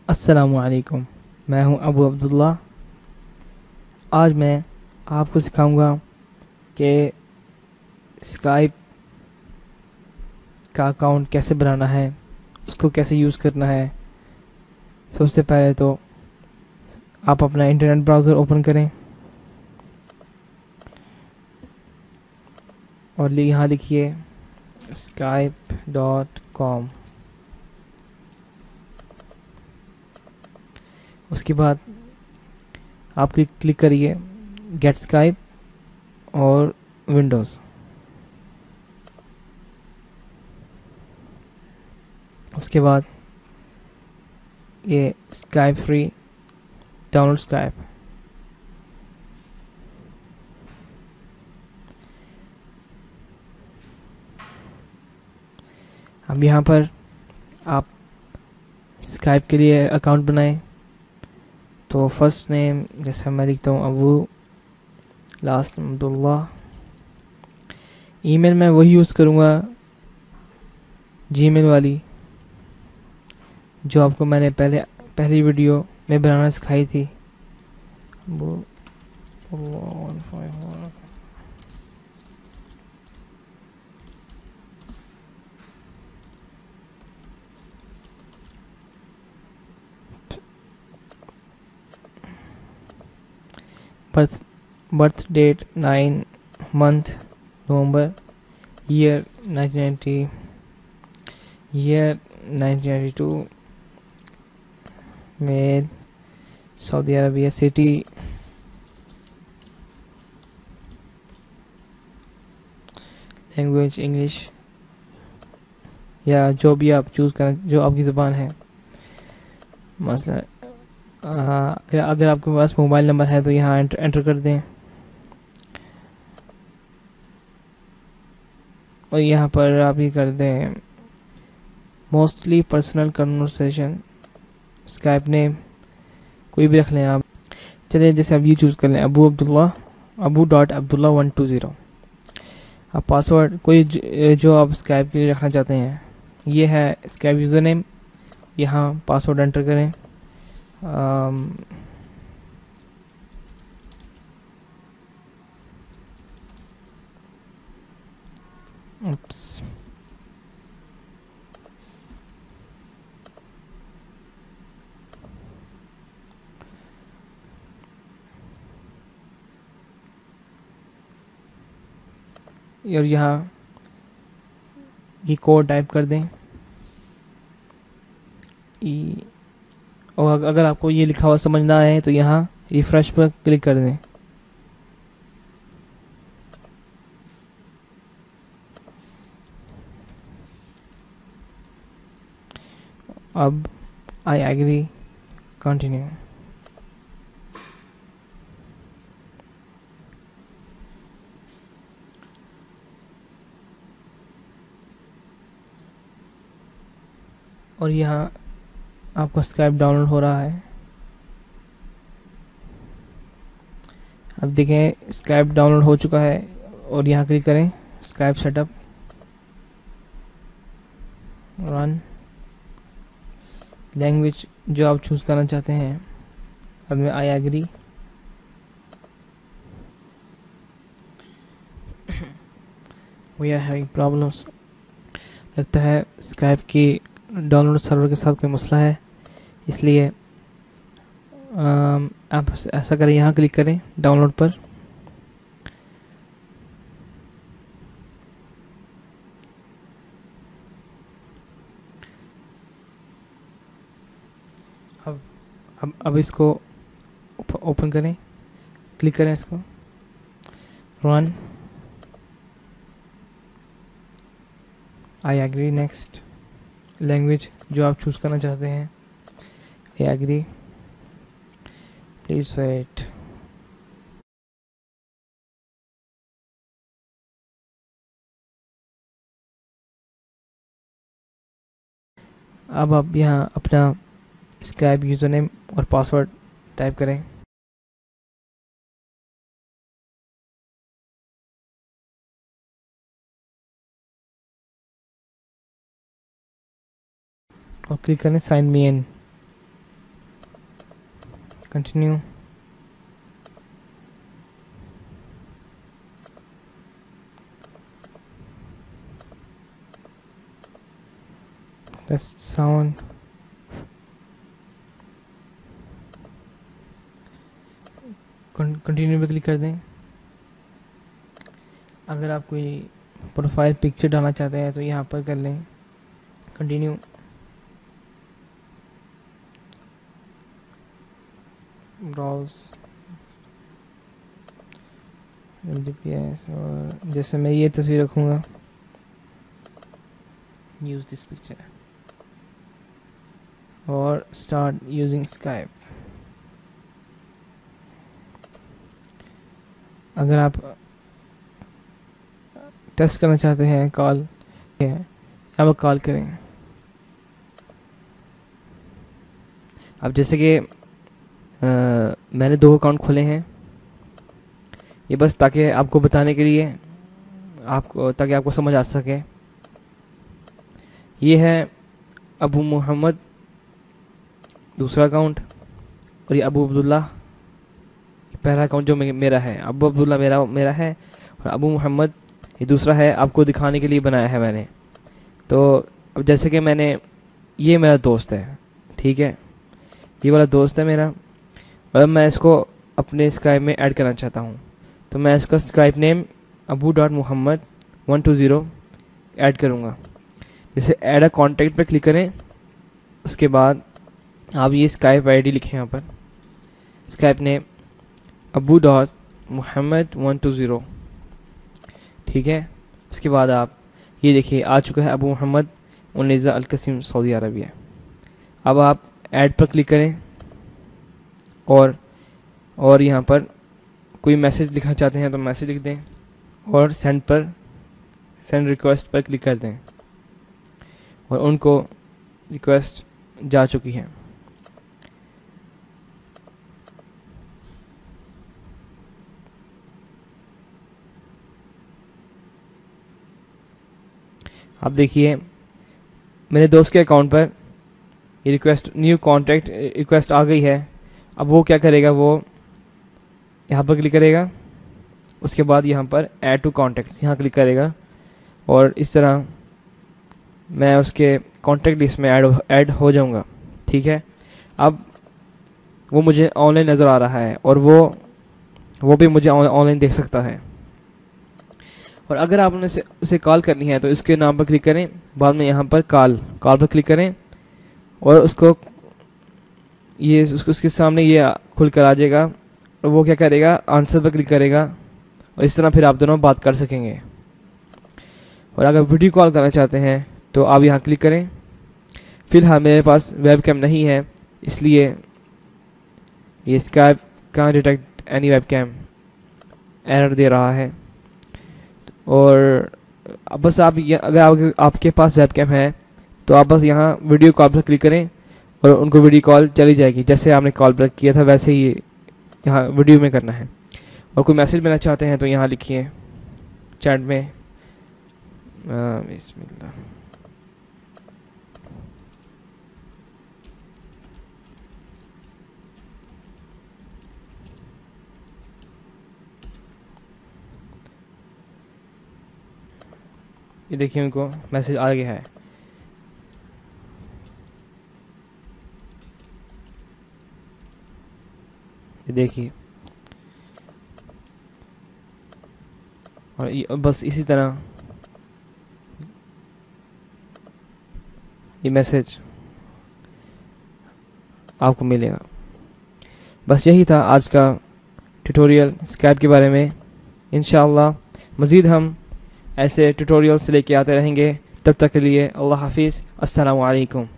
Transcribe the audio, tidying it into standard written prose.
अस्सलामुअलैकुम। मैं हूं अबू अब्दुल्ला। आज मैं आपको सिखाऊंगा कि स्काइप का अकाउंट कैसे बनाना है, उसको कैसे यूज़ करना है। सबसे पहले तो आप अपना इंटरनेट ब्राउज़र ओपन करें और यहाँ लिखिए skype.com। उसके बाद आप क्लिक करिए गेट स्काइप और विंडोज़। उसके बाद ये स्काइप फ्री, डाउनलोड स्काइप। अब यहाँ पर आप स्काइप के लिए अकाउंट बनाएं। तो फर्स्ट नेम जैसे मैं लिखता हूँ Abu, last name Abdullah. Email मैं वही यूज़ करूँगा, जीमेल वाली, जो आपको मैंने पहली वीडियो में बनाना सिखाई थी। वो birth birth date 9 month November, year 1990, year 1992, male, Saudi Arabia, city, language English, या जो भी आप चूज़ करें, जो आपकी ज़बान है। मसला अगर आपके पास मोबाइल नंबर है तो यहाँ एंटर कर दें और यहाँ पर आप ये कर दें mostly personal conversation. Skype name कोई भी रख लें आप। चलिए जैसे आप ये चूज़ कर लें अबू अब्दुल्ला, abu.abdullah120। अब पासवर्ड कोई जो आप स्काइप के लिए रखना चाहते हैं, ये है स्काइप यूज़र नेम। यहाँ पासवर्ड एंटर करें। उप्स, और यहाँ ये कोड टाइप कर दें और अगर आपको ये लिखा हुआ समझ ना आए तो यहाँ रिफ्रेश पर क्लिक कर दें। अब आई एग्री, कंटिन्यू। और यहाँ आपका स्काइप डाउनलोड हो रहा है। अब देखें स्काइप डाउनलोड हो चुका है और यहाँ क्लिक करें स्काइप सेटअप, रन। लैंग्वेज जो आप चूज़ करना चाहते हैं, अब मैं I agree. We are having problems. लगता है स्काइप की डाउनलोड सर्वर के साथ कोई मसला है, इसलिए आप ऐसा करें, यहाँ क्लिक करें डाउनलोड पर। अब इसको ओपन करें, क्लिक करें इसको, run. I agree, next. Language जो आप चूज़ करना चाहते हैं, आई एग्री, प्लीज़ वेट। अब आप यहाँ अपना स्काइप यूज़र नेम और पासवर्ड टाइप करें। और क्लिक करें sign me in. Continue. Test sound. Continue पे क्लिक कर दें। अगर आप कोई प्रोफाइल पिक्चर डालना चाहते हैं तो यहाँ पर कर लें कंटिन्यू। ब्राउज MDPS, और जैसे मैं ये तस्वीर रखूँगा, यूज़ दिस पिक्चर और स्टार्ट यूजिंग स्काइप। अगर आप टेस्ट करना चाहते हैं कॉल, अब कॉल करें। अब जैसे कि मैंने 2 अकाउंट खोले हैं, ये बस ताकि आपको बताने के लिए, ताकि आपको समझ आ सके। ये है अबू मोहम्मद दूसरा अकाउंट, और ये अबू अब्दुल्ला पहला अकाउंट जो मेरा है। अबू अब्दुल्ला मेरा है, और अबू मोहम्मद ये दूसरा है, आपको दिखाने के लिए बनाया है मैंने। तो अब जैसे कि ये मेरा दोस्त है, ठीक है, ये वाला दोस्त है मेरा, और मैं इसको अपने स्काइप में ऐड करना चाहता हूँ। तो मैं इसका स्काइप नेम abu.muhammad120 ऐड करूँगा। जैसे ऐड अ कॉन्टैक्ट पर क्लिक करें, उसके बाद आप ये स्काइप आईडी लिखें यहाँ पर, स्काइप नेम abu.muhammad120, ठीक है। उसके बाद आप ये देखिए आ चुका है अबू मोहम्मद उन्नीज़ा अल कसीम सऊदी अरबिया। अब आप ऐड पर क्लिक करें, और यहाँ पर कोई मैसेज लिखना चाहते हैं तो मैसेज लिख दें, और सेंड रिक्वेस्ट पर क्लिक कर दें, और उनको रिक्वेस्ट जा चुकी है। आप देखिए मेरे दोस्त के अकाउंट पर ये रिक्वेस्ट, न्यू कॉन्टैक्ट रिक्वेस्ट आ गई है। अब वो क्या करेगा, वो यहाँ पर क्लिक करेगा, उसके बाद यहाँ पर ऐड टू कॉन्टैक्ट्स यहाँ क्लिक करेगा, और इस तरह मैं उसके कॉन्टैक्ट लिस्ट में ऐड हो जाऊँगा, ठीक है। अब वो मुझे ऑनलाइन नज़र आ रहा है, और वो भी मुझे ऑनलाइन देख सकता है। और अगर आपने उसे कॉल करनी है तो इसके नाम पर क्लिक करें, बाद में यहाँ पर कॉल पर क्लिक करें, और उसके सामने ये खुल कर आ जाएगा, और वो क्या करेगा, आंसर पर क्लिक करेगा, और इस तरह फिर आप दोनों बात कर सकेंगे। और अगर वीडियो कॉल करना चाहते हैं तो आप यहाँ क्लिक करें। फ़िलहाल मेरे पास वेबकैम नहीं है, इसलिए ये Skype can't detect any webcam error दे रहा है। और अब बस अगर आपके पास वेबकैम है तो आप बस यहाँ वीडियो कॉल पर क्लिक करें, और उनको वीडियो कॉल चली जाएगी। जैसे आपने कॉल पर किया था वैसे ही यहाँ वीडियो में करना है। और कोई मैसेज भेजना चाहते हैं तो यहाँ लिखिए चैट में बिस्मिल्लाह। ये देखिए उनको मैसेज आ गया है। ये देखिए, और बस इसी तरह ये मैसेज आपको मिलेगा। बस यही था आज का ट्यूटोरियल स्काइप के बारे में। इंशाअल्लाह मज़ीद हम ऐसे ट्यूटोरियल्स लेके आते रहेंगे। तब तक के लिए अल्लाह हाफिज़, अस्सलामु अलैकुम।